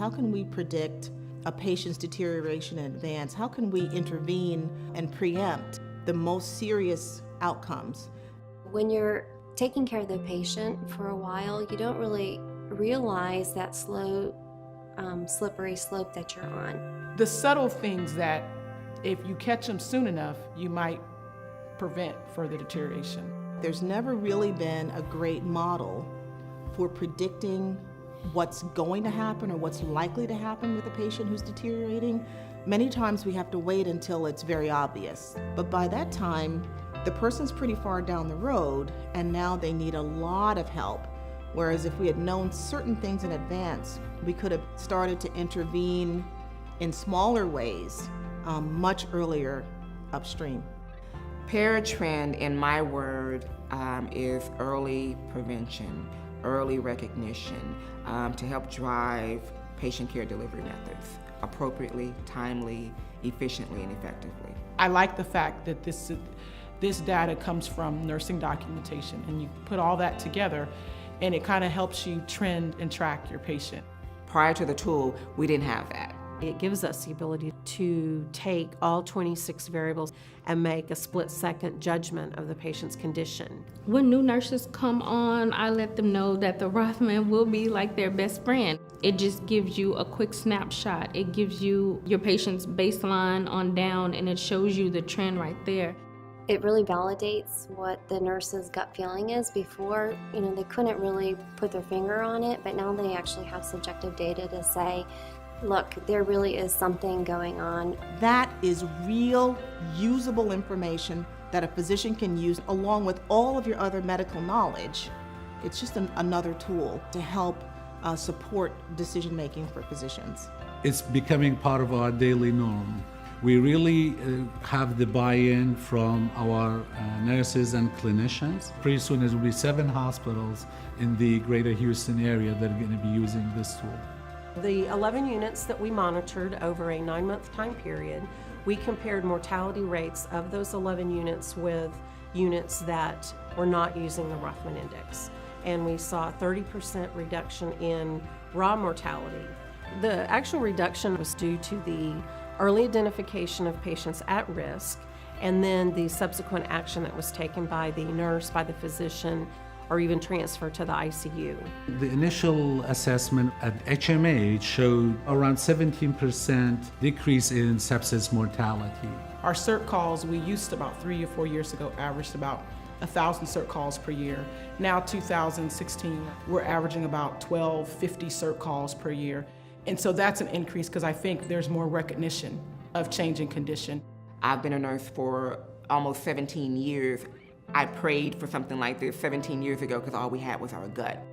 How can we predict a patient's deterioration in advance? How can we intervene and preempt the most serious outcomes? When you're taking care of the patient for a while, you don't really realize that slow, slippery slope that you're on. The subtle things that if you catch them soon enough, you might prevent further deterioration. There's never really been a great model for predicting what's going to happen or what's likely to happen with a patient who's deteriorating. Many times we have to wait until it's very obvious. But by that time, the person's pretty far down the road and now they need a lot of help. Whereas if we had known certain things in advance, we could have started to intervene in smaller ways much earlier upstream. PeraTrend, in my word, is early prevention, early recognition to help drive patient care delivery methods appropriately, timely, efficiently, and effectively. I like the fact that this data comes from nursing documentation, and you put all that together and it kind of helps you trend and track your patient. Prior to the tool, we didn't have that. It gives us the ability to take all 26 variables and make a split-second judgment of the patient's condition. When new nurses come on, I let them know that the Rothman will be like their best friend. It just gives you a quick snapshot. It gives you your patient's baseline on down, and it shows you the trend right there. It really validates what the nurse's gut feeling is. Before, they couldn't really put their finger on it, but now they actually have subjective data to say, look, there really is something going on. That is real, usable information that a physician can use along with all of your other medical knowledge. It's just another tool to help support decision-making for physicians. It's becoming part of our daily norm. We really have the buy-in from our nurses and clinicians. Pretty soon there will be 7 hospitals in the greater Houston area that are going to be using this tool. The 11 units that we monitored over a 9-month time period, we compared mortality rates of those 11 units with units that were not using the Rothman Index. And we saw a 30% reduction in raw mortality. The actual reduction was due to the early identification of patients at risk, and then the subsequent action that was taken by the nurse, by the physician, or even transfer to the ICU. The initial assessment at HMA showed around 17% decrease in sepsis mortality. Our CERT calls, we used about 3 or 4 years ago, averaged about 1,000 CERT calls per year. Now 2016, we're averaging about 1,250 CERT calls per year. And so that's an increase because I think there's more recognition of changing condition. I've been a nurse for almost 17 years. I prayed for something like this 17 years ago because all we had was our gut.